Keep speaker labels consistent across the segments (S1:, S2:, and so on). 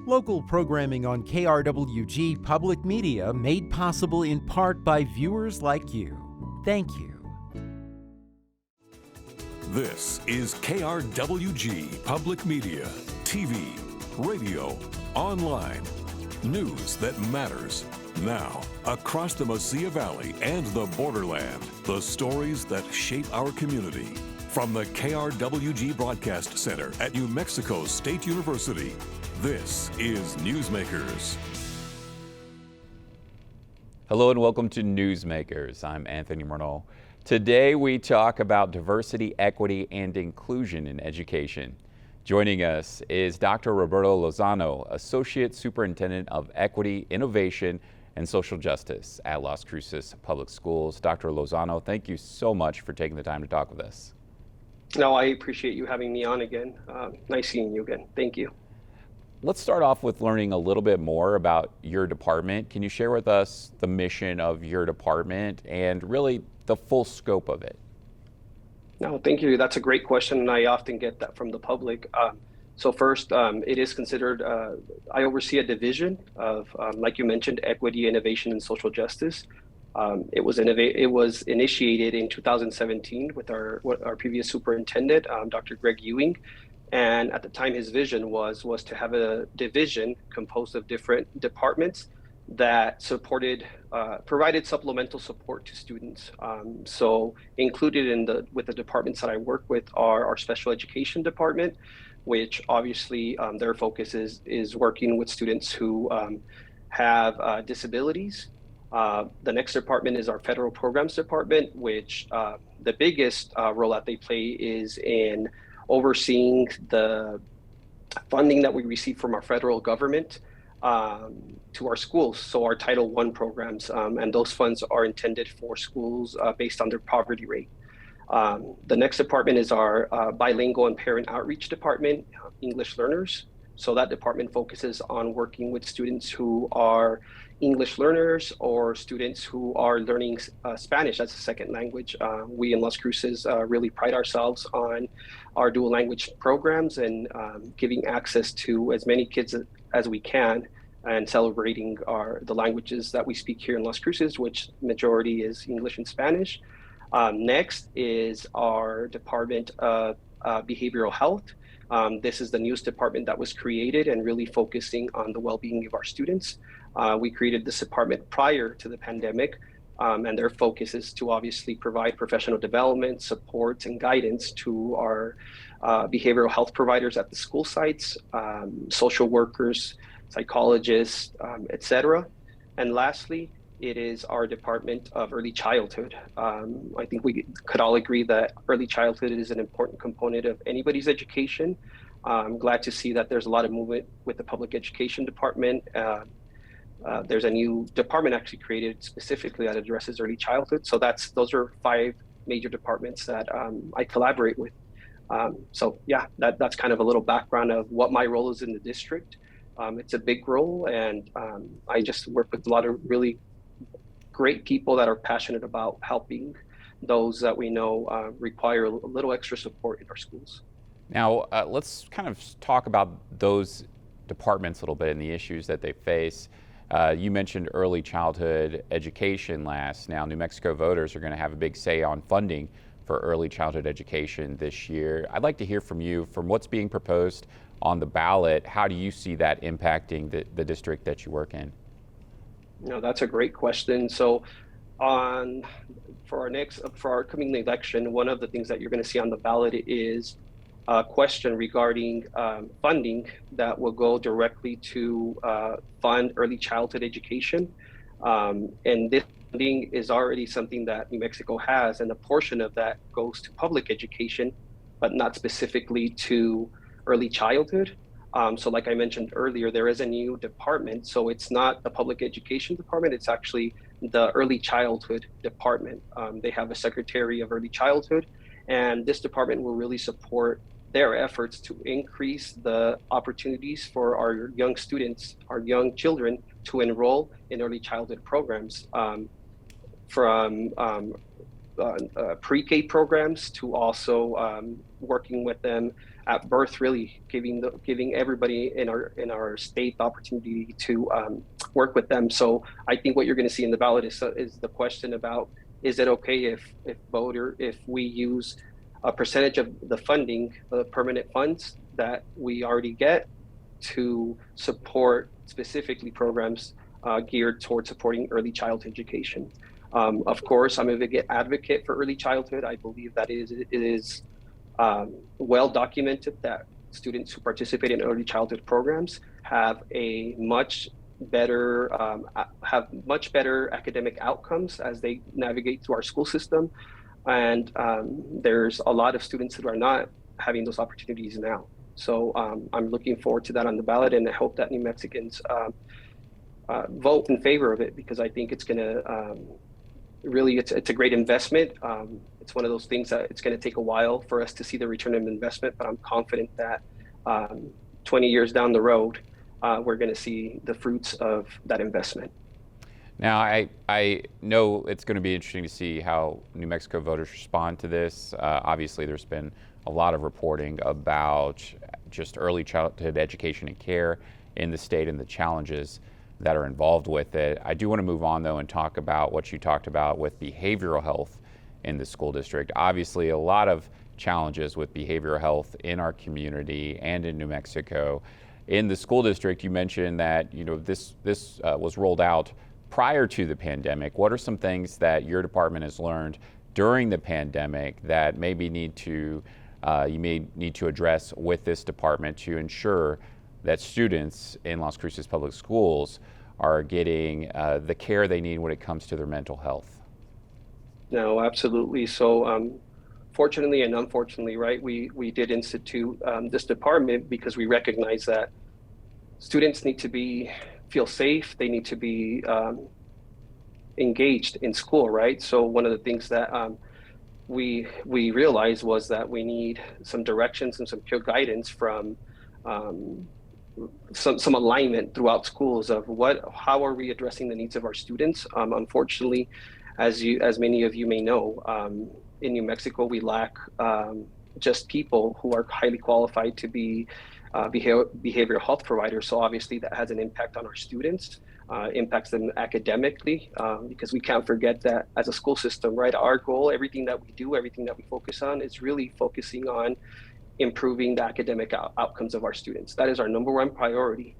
S1: Local programming on KRWG Public Media made possible in part by viewers like you. Thank you.
S2: This is KRWG Public Media, TV, radio, online. News that matters. Now, across the Mesilla Valley and the borderland, the stories that shape our community. From the KRWG Broadcast Center at New Mexico State University, this is Newsmakers.
S3: Hello and welcome to Newsmakers. I'm Anthony Murnau. Today we talk about diversity, equity, and inclusion in education. Joining us is Dr. Roberto Lozano, Associate Superintendent of Equity, Innovation, and Social Justice at Las Cruces Public Schools. Dr. Lozano, thank you so much for taking the time to talk with us.
S4: No, I appreciate you having me on again. Nice seeing you again. Thank you.
S3: Let's start off with learning a little bit more about your department. Can you share with us the mission of your department and really the full scope of it?
S4: No, thank you. That's a great question, and I often get that from the public. So first, it is considered, I oversee a division of, like you mentioned, equity, innovation, and social justice. It was initiated in 2017 with our previous superintendent, Dr. Greg Ewing. And at the time, his vision was to have a division composed of different departments that provided supplemental support to students. So included with the departments that I work with are our special education department, which obviously their focus is working with students who have disabilities. The next department is our federal programs department, which the biggest role that they play is in overseeing the funding that we receive from our federal government to our schools. So our Title I programs, and those funds are intended for schools based on their poverty rate. The next department is our bilingual and parent outreach department, English learners. So that department focuses on working with students who are English learners or students who are learning Spanish as a second language. We in Las Cruces really pride ourselves on our dual language programs and giving access to as many kids as we can and celebrating the languages that we speak here in Las Cruces, which majority is English and Spanish. Next is our Department of Behavioral Health. This is the newest department that was created and really focusing on the well-being of our students. We created this department prior to the pandemic, and their focus is to obviously provide professional development, supports, and guidance to our behavioral health providers at the school sites, social workers, psychologists, etc. And lastly, it is our Department of Early Childhood. I think we could all agree that early childhood is an important component of anybody's education. I'm glad to see that there's a lot of movement with the Public Education Department. There's a new department actually created specifically that addresses early childhood. So those are 5 major departments that I collaborate with. So yeah, that's kind of a little background of what my role is in the district. It's a big role, and I just work with a lot of really great people that are passionate about helping those that we know require a little extra support in our schools.
S3: Now, let's kind of talk about those departments a little bit and the issues that they face. You mentioned early childhood education last. Now, New Mexico voters are going to have a big say on funding for early childhood education this year. I'd like to hear from you, from what's being proposed on the ballot. How do you see that impacting the district that you work in?
S4: No, that's a great question. So for our coming election, one of the things that you're going to see on the ballot is a question regarding funding that will go directly to fund early childhood education. And this funding is already something that New Mexico has, and a portion of that goes to public education, but not specifically to early childhood. So like I mentioned earlier, there is a new department. So it's not the public education department, it's actually the early childhood department. They have a secretary of early childhood, and this department will really support their efforts to increase the opportunities for our young students, our young children to enroll in early childhood programs, from pre-K programs to also working with them at birth, really giving everybody in our state the opportunity to work with them. So I think what you're going to see in the ballot is the question about, is it okay if we use a percentage of the funding, the permanent funds that we already get, to support specifically programs geared towards supporting early childhood education. Of course, I'm a big advocate for early childhood. I believe that it is well documented that students who participate in early childhood programs have much better academic outcomes as they navigate through our school system. And there's a lot of students who are not having those opportunities now. So I'm looking forward to that on the ballot, and I hope that New Mexicans vote in favor of it, because I think it's going to really, it's a great investment. It's one of those things that it's going to take a while for us to see the return of investment, but I'm confident that 20 years down the road, we're going to see the fruits of that investment.
S3: Now, I know it's going to be interesting to see how New Mexico voters respond to this. Obviously, there's been a lot of reporting about just early childhood education and care in the state and the challenges that are involved with it. I do want to move on, though, and talk about what you talked about with behavioral health in the school district. Obviously, a lot of challenges with behavioral health in our community and in New Mexico. In the school district, you mentioned that this was rolled out prior to the pandemic. What are some things that your department has learned during the pandemic that maybe you may need to address with this department to ensure that students in Las Cruces Public Schools are getting the care they need when it comes to their mental health?
S4: No, absolutely. So fortunately and unfortunately, right, we did institute this department because we recognize that students need to feel safe. They need to be engaged in school, right? So one of the things that we realized was that we need some directions and some clear guidance from some alignment throughout schools of how are we addressing the needs of our students. Unfortunately, as many of you may know, in New Mexico, we lack just people who are highly qualified to be behavioral health providers. So obviously that has an impact on our students, impacts them academically, because we can't forget that as a school system, right, our goal, everything that we do, everything that we focus on is really focusing on improving the academic outcomes of our students. That is our number one priority.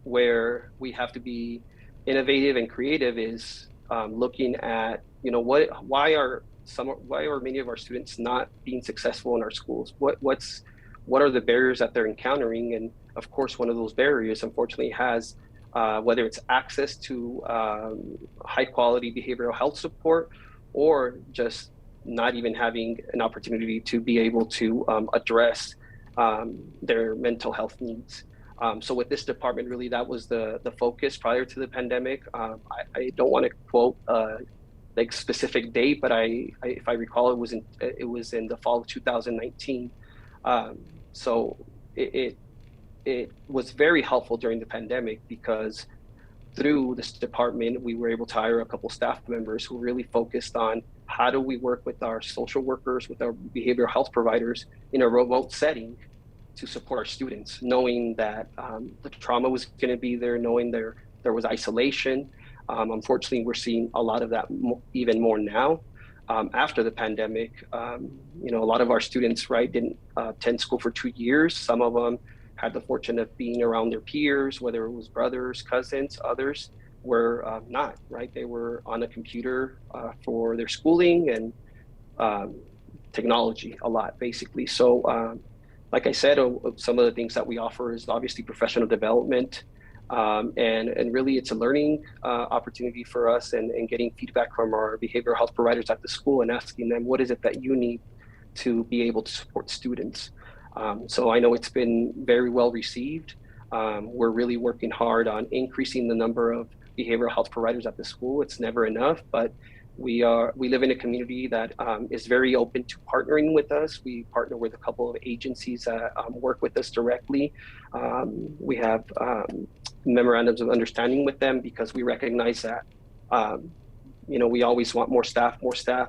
S4: Where we have to be innovative and creative is looking at, why are many of our students not being successful in our schools? What are the barriers that they're encountering? And of course, one of those barriers, unfortunately, has whether it's access to high quality behavioral health support, or just not even having an opportunity to be able to address their mental health needs. So with this department, really, that was the focus prior to the pandemic. I don't want to quote like specific date, but if I recall, it was in the fall of 2019. So it was very helpful during the pandemic, because through this department, we were able to hire a couple staff members who really focused on how do we work with our social workers, with our behavioral health providers in a remote setting to support our students, knowing that the trauma was going to be there, knowing there was isolation. Unfortunately, we're seeing a lot of that even more now. After the pandemic, a lot of our students, right, didn't attend school for 2 years. Some of them had the fortune of being around their peers, whether it was brothers, cousins, others were not, right? They were on a computer for their schooling and technology a lot, basically. So like I said, some of the things that we offer is obviously professional development, and really it's a learning opportunity for us, and getting feedback from our behavioral health providers at the school and asking them, what is it that you need to be able to support students? So I know it's been very well received. We're really working hard on increasing the number of behavioral health providers at the school. It's never enough, but we live in a community that is very open to partnering with us. We partner with a couple of agencies that work with us directly. We have memorandums of understanding with them, because we recognize that we always want more staff,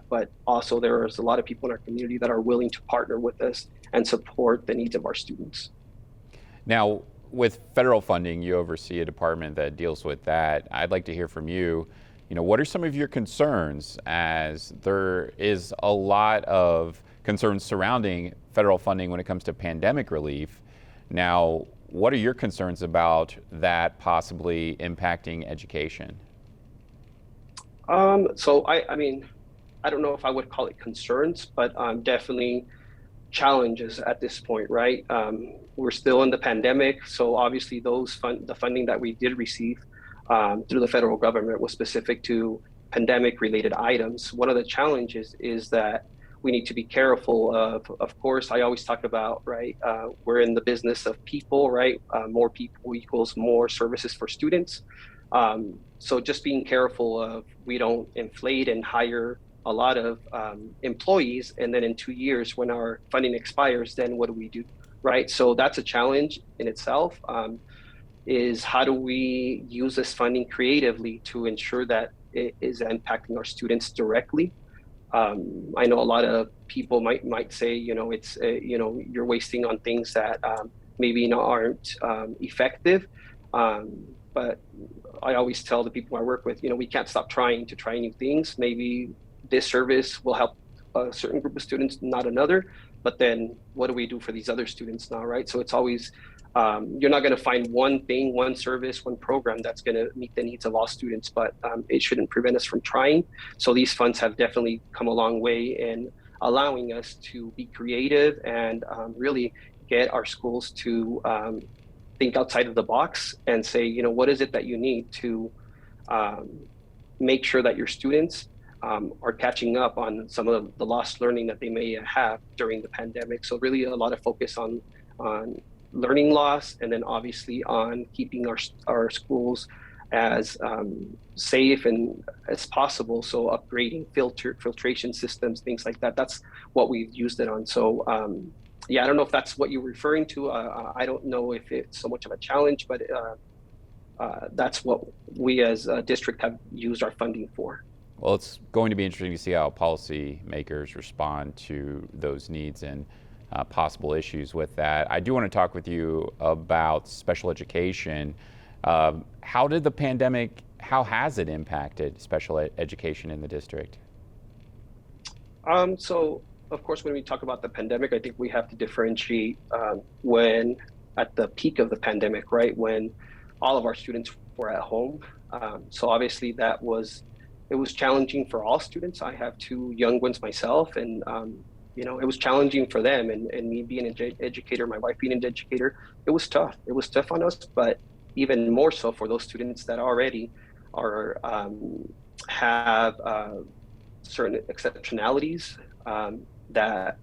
S4: but also there is a lot of people in our community that are willing to partner with us and support the needs of our students.
S3: Now, with federal funding, you oversee a department that deals with that. I'd like to hear from you. What are some of your concerns, as there is a lot of concerns surrounding federal funding when it comes to pandemic relief. Now, what are your concerns about that possibly impacting education?
S4: So I mean, I don't know if I would call it concerns, but definitely challenges at this point, right? We're still in the pandemic, so obviously the funding that we did receive through the federal government was specific to pandemic-related items. One of the challenges is that we need to be careful of course, I always talk about, right, we're in the business of people, right? More people equals more services for students. So just being careful of we don't inflate and hire a lot of employees, and then in 2 years when our funding expires, then what do we do, right? So that's a challenge in itself. Is how do we use this funding creatively to ensure that it is impacting our students directly? I know a lot of people might say, it's you're wasting on things that maybe aren't effective. But I always tell the people I work with, we can't stop trying to try new things. Maybe this service will help a certain group of students, not another. But then what do we do for these other students now, right? So it's always, you're not going to find one thing, one service, one program that's going to meet the needs of all students, but it shouldn't prevent us from trying. So these funds have definitely come a long way in allowing us to be creative and really get our schools to think outside of the box and say, what is it that you need to make sure that your students are catching up on some of the lost learning that they may have during the pandemic. So really a lot of focus on learning loss, and then obviously on keeping our schools as safe and as possible. So upgrading filtration systems, things like that. That's what we've used it on. So yeah, I don't know if that's what you're referring to. I don't know if it's so much of a challenge, but that's what we as a district have used our funding for.
S3: Well, it's going to be interesting to see how policymakers respond to those needs and possible issues with that. I do want to talk with you about special education. How did the pandemic, how has it impacted special education in the district?
S4: So, of course, when we talk about the pandemic, I think we have to differentiate when at the peak of the pandemic, right, when all of our students were at home. So obviously it was challenging for all students. I have 2 young ones myself, and it was challenging for them. And me being an educator, my wife being an educator, it was tough. It was tough on us, but even more so for those students that already are have certain exceptionalities that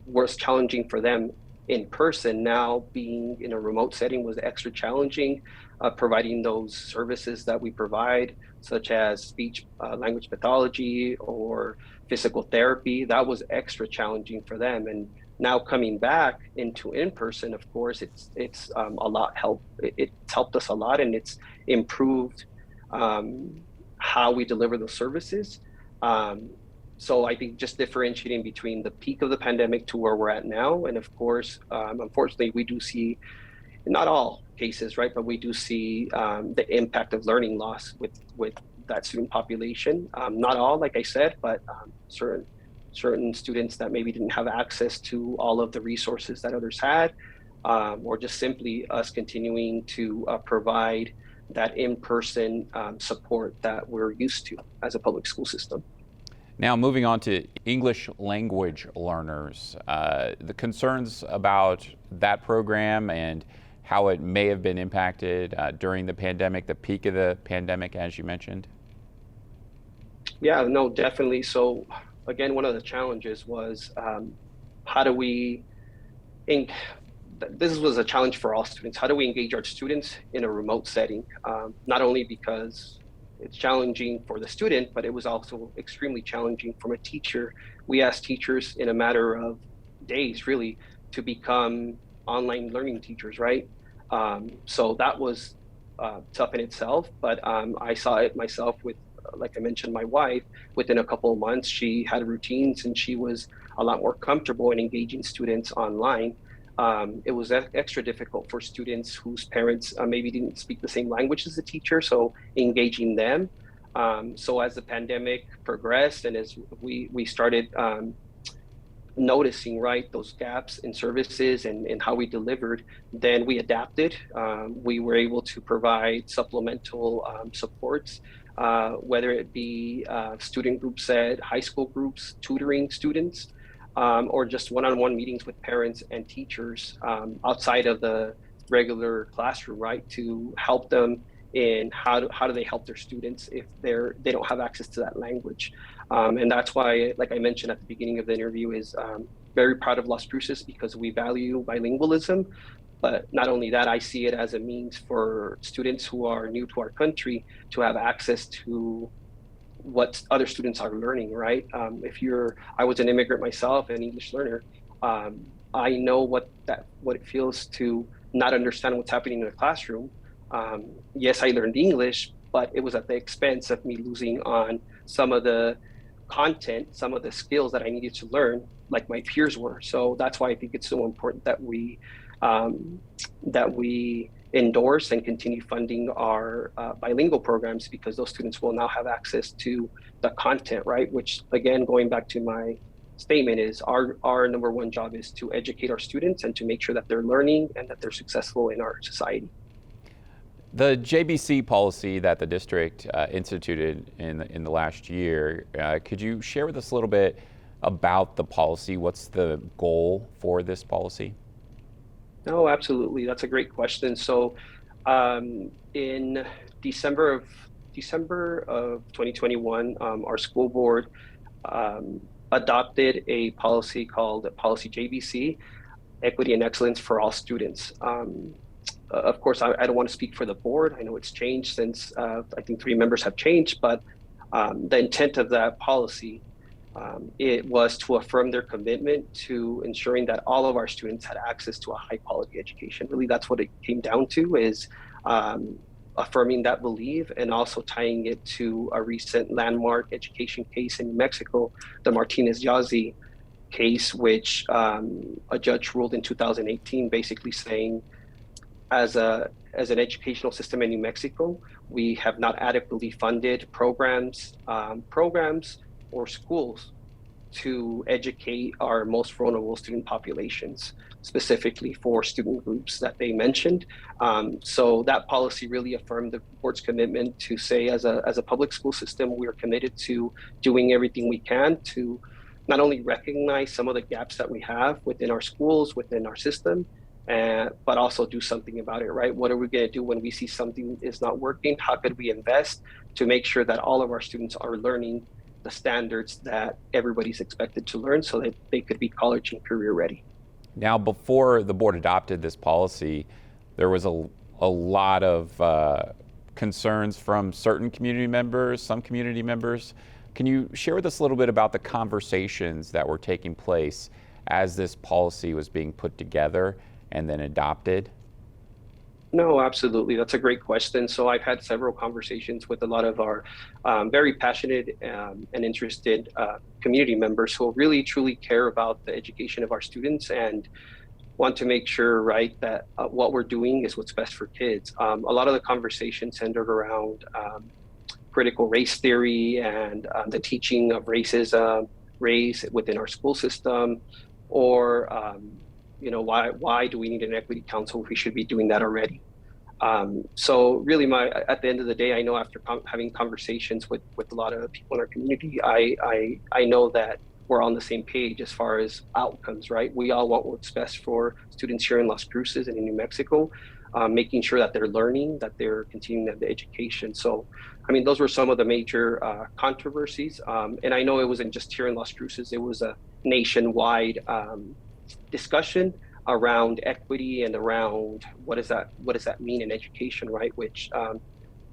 S4: was challenging for them in person. Now being in a remote setting was extra challenging. Providing those services that we provide, such as speech language pathology or physical therapy, that was extra challenging for them. And now coming back into in-person, of course, it's a lot it's helped us a lot, and it's improved how we deliver those services. So I think just differentiating between the peak of the pandemic to where we're at now, and of course, unfortunately, we do see, not all cases, right, but we do see the impact of learning loss with that student population. Not all, like I said, but certain students that maybe didn't have access to all of the resources that others had, or just simply us continuing to provide that in-person support that we're used to as a public school system.
S3: Now, moving on to English language learners, the concerns about that program and how it may have been impacted during the pandemic, the peak of the pandemic, as you mentioned?
S4: Yeah, no, definitely. So again, one of the challenges was how do we, this was a challenge for all students. How do we engage our students in a remote setting? Not only because it's challenging for the student, but it was also extremely challenging from a teacher. We asked teachers in a matter of days, really, to become online learning teachers, right? So that was tough in itself, but I saw it myself with, like I mentioned, my wife. Within a couple of months, she had routines and she was a lot more comfortable in engaging students online. It was extra difficult for students whose parents maybe didn't speak the same language as the teacher, so engaging them. So as the pandemic progressed and as we started noticing, right, those gaps in services and how we delivered, then we adapted. We were able to provide supplemental supports, whether it be student groups at high school groups, tutoring students, or just one-on-one meetings with parents and teachers outside of the regular classroom, right, to help them in how do they help their students if they don't have access to that language. And that's why, like I mentioned at the beginning of the interview, is very proud of Las Cruces because we value bilingualism. But not only that, I see it as a means for students who are new to our country to have access to what other students are learning, right? I was an immigrant myself, an English learner. I know what it feels to not understand what's happening in the classroom. Yes, I learned English, but it was at the expense of me losing on some of the content, some of the skills that I needed to learn, like my peers were. So that's why I think it's so important that we endorse and continue funding our bilingual programs, because those students will now have access to the content, right? Which, again, going back to my statement, is our number one job is to educate our students and to make sure that they're learning and that they're successful in our society.
S3: The JBC policy that the district instituted in the last year, could you share with us a little bit about the policy? What's the goal for this policy?
S4: No, absolutely. That's a great question. So in December of 2021, our school board adopted a policy called Policy JBC, Equity and Excellence for All Students. Of course, I don't want to speak for the board. I know it's changed since I think 3 members have changed, but the intent of that policy, it was to affirm their commitment to ensuring that all of our students had access to a high quality education. Really, that's what it came down to, is affirming that belief and also tying it to a recent landmark education case in New Mexico, the Martinez-Yazzie case, which a judge ruled in 2018, basically saying, as an educational system in New Mexico, we have not adequately funded programs or schools to educate our most vulnerable student populations, specifically for student groups that they mentioned. So that policy really affirmed the board's commitment to say, as a public school system, we are committed to doing everything we can to not only recognize some of the gaps that we have within our schools, within our system, but also do something about it, right? What are we going to do when we see something is not working? How could we invest to make sure that all of our students are learning the standards that everybody's expected to learn so that they could be college and career ready?
S3: Now, before the board adopted this policy, there was a lot of concerns from certain community members, some community members. Can you share with us a little bit about the conversations that were taking place as this policy was being put together and then adopted?
S4: No, absolutely. That's a great question. So I've had several conversations with a lot of our very passionate and interested community members who really truly care about the education of our students and want to make sure, right, that what we're doing is what's best for kids. A lot of the conversations centered around critical race theory and the teaching of racism, race within our school system, or why do we need an equity council if we should be doing that already? So really, at the end of the day, I know after having conversations with a lot of people in our community, I know that we're on the same page as far as outcomes, right? We all want what's best for students here in Las Cruces and in New Mexico, making sure that they're learning, that they're continuing the education. So, I mean, those were some of the major controversies. And I know it wasn't just here in Las Cruces, it was a nationwide discussion around equity and around what does that mean in education, right? Which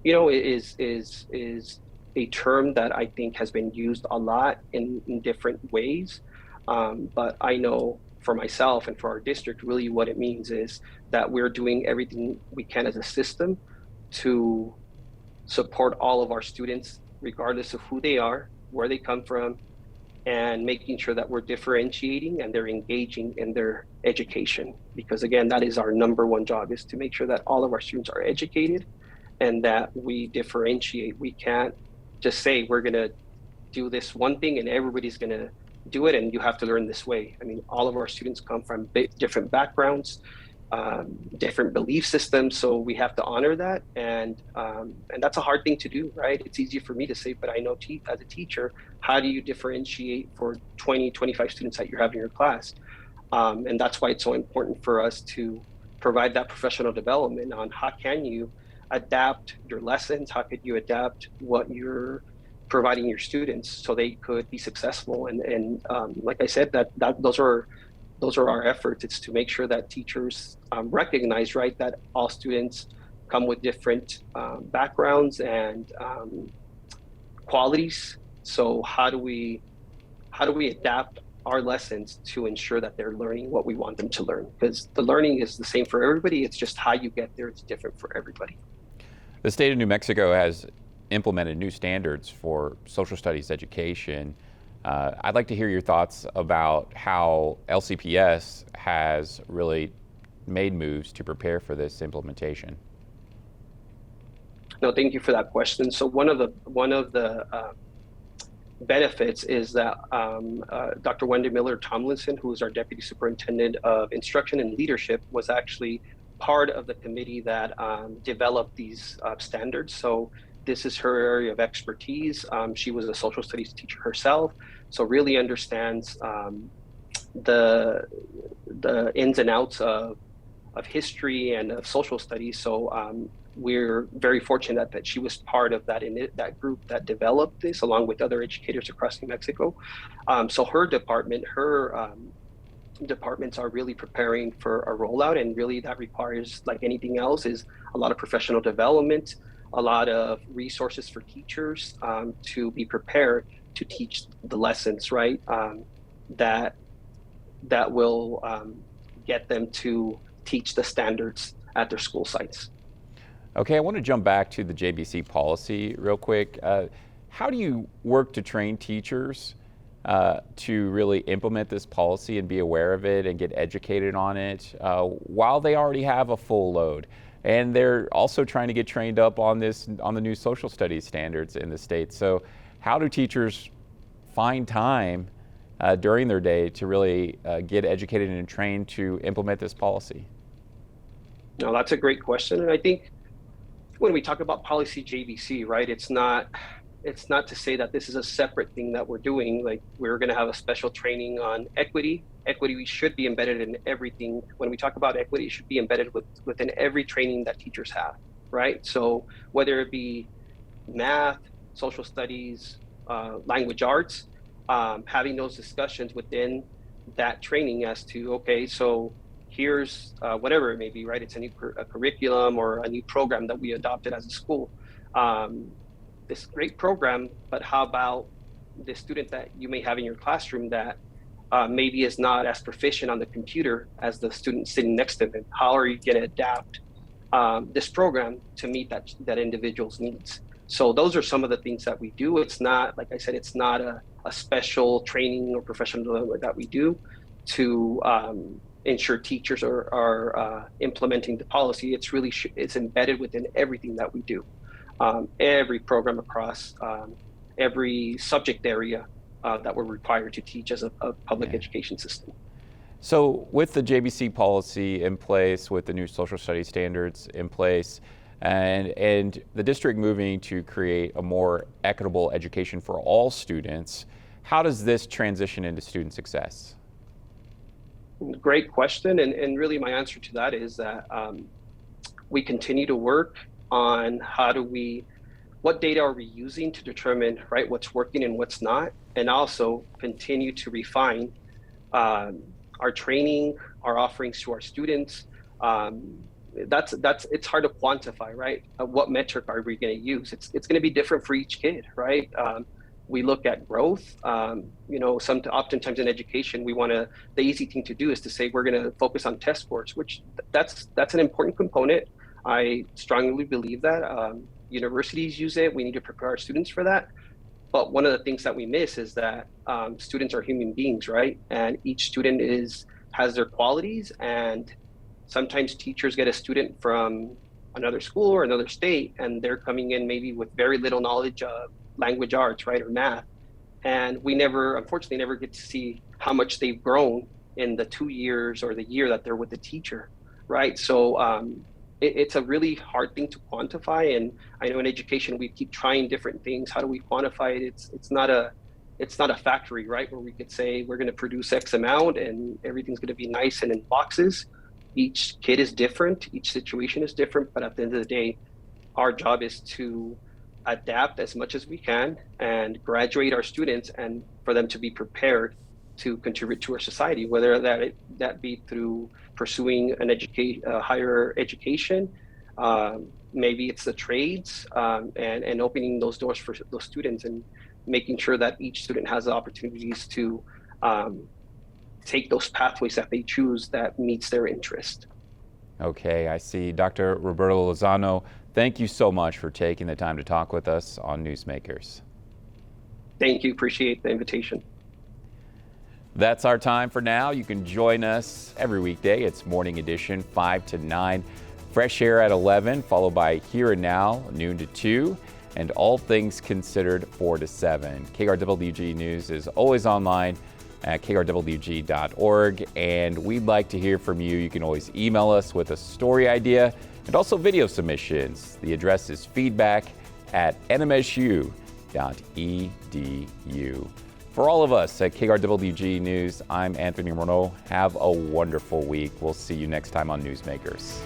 S4: is a term that I think has been used a lot in different ways. But I know for myself and for our district, really what it means is that we're doing everything we can as a system to support all of our students, regardless of who they are, where they come from, and making sure that we're differentiating and they're engaging in their education. Because again, that is our number one job, is to make sure that all of our students are educated and that we differentiate. We can't just say we're gonna do this one thing and everybody's gonna do it and you have to learn this way. I mean, all of our students come from different backgrounds, different belief systems, so we have to honor that, and that's a hard thing to do, right? It's easy for me to say, but I know as a teacher, how do you differentiate for 20, 25 students that you have in your class? And that's why it's so important for us to provide that professional development on how can you adapt your lessons, how could you adapt what you're providing your students so they could be successful. And like I said, those are our efforts. It's to make sure that teachers recognize, right, that all students come with different backgrounds and qualities. So how do we adapt our lessons to ensure that they're learning what we want them to learn? Because the learning is the same for everybody. It's just how you get there. It's different for everybody.
S3: The state of New Mexico has implemented new standards for social studies education. I'd like to hear your thoughts about how LCPS has really made moves to prepare for this implementation.
S4: No, thank you for that question. So one of the benefits is that Dr. Wendy Miller Tomlinson, who is our Deputy Superintendent of Instruction and Leadership, was actually part of the committee that developed these standards. So this is her area of expertise. She was a social studies teacher herself, so really understands the ins and outs of history and of social studies. So we're very fortunate that she was part of that group that developed this, along with other educators across New Mexico. So her departments are really preparing for a rollout, and really that requires, like anything else, is a lot of professional development, a lot of resources for teachers to be prepared to teach the lessons, right? That will get them to teach the standards at their school sites.
S3: Okay, I want to jump back to the JBC policy real quick. How do you work to train teachers to really implement this policy and be aware of it and get educated on it while they already have a full load? And they're also trying to get trained up on the new social studies standards in the state. So how do teachers find time during their day to really get educated and trained to implement this policy?
S4: No, that's a great question. And I think when we talk about policy JBC, right, it's not to say that this is a separate thing that we're doing. Like, we're going to have a special training on equity. Equity should be embedded in everything. When we talk about equity, it should be embedded within every training that teachers have, right? So whether it be math, social studies, language arts, having those discussions within that training as to, okay, so here's whatever it may be, right? It's a new curriculum or a new program that we adopted as a school. This great program, but how about the student that you may have in your classroom that maybe is not as proficient on the computer as the student sitting next to him? How are you going to adapt this program to meet that individual's needs? So those are some of the things that we do. It's not, like I said, it's not a special training or professional development that we do to ensure teachers are implementing the policy. It's really it's embedded within everything that we do. Every program across every subject area that we're required to teach as a public education system.
S3: So with the JBC policy in place, with the new social studies standards in place, and the district moving to create a more equitable education for all students, how does this transition into student success?
S4: Great question. And really my answer to that is that we continue to work on what data are we using to determine, right, what's working and what's not, and also continue to refine our training, our offerings to our students. It's hard to quantify, right? What metric are we going to use? It's going to be different for each kid, right? We look at growth. Oftentimes in education, the easy thing to do is to say we're going to focus on test scores, which that's an important component. I strongly believe that universities use it. We need to prepare our students for that. But one of the things that we miss is that students are human beings, right? And each student has their qualities, and sometimes teachers get a student from another school or another state, and they're coming in maybe with very little knowledge of language arts, right, or math. And we unfortunately never get to see how much they've grown in the 2 years or the year that they're with the teacher, right? So it's a really hard thing to quantify. And I know in education, we keep trying different things. How do we quantify it? It's not a factory, right? Where we could say we're going to produce X amount and everything's going to be nice and in boxes. Each kid is different. Each situation is different. But at the end of the day, our job is to adapt as much as we can and graduate our students, and for them to be prepared to contribute to our society, whether that be through pursuing higher education, maybe it's the trades, and opening those doors for those students and making sure that each student has the opportunities to take those pathways that they choose that meets their interest.
S3: Okay, I see. Dr. Roberto Lozano, thank you so much for taking the time to talk with us on Newsmakers.
S4: Thank you. Appreciate the invitation.
S3: That's our time for now. You can join us every weekday. It's Morning Edition, 5 to 9. Fresh Air at 11, followed by Here and Now, noon to 2. And All Things Considered, 4 to 7. KRWG News is always online at krwg.org. And we'd like to hear from you. You can always email us with a story idea and also video submissions. The address is feedback@nmsu.edu. For all of us at KRWG News, I'm Anthony Morneau. Have a wonderful week. We'll see you next time on Newsmakers.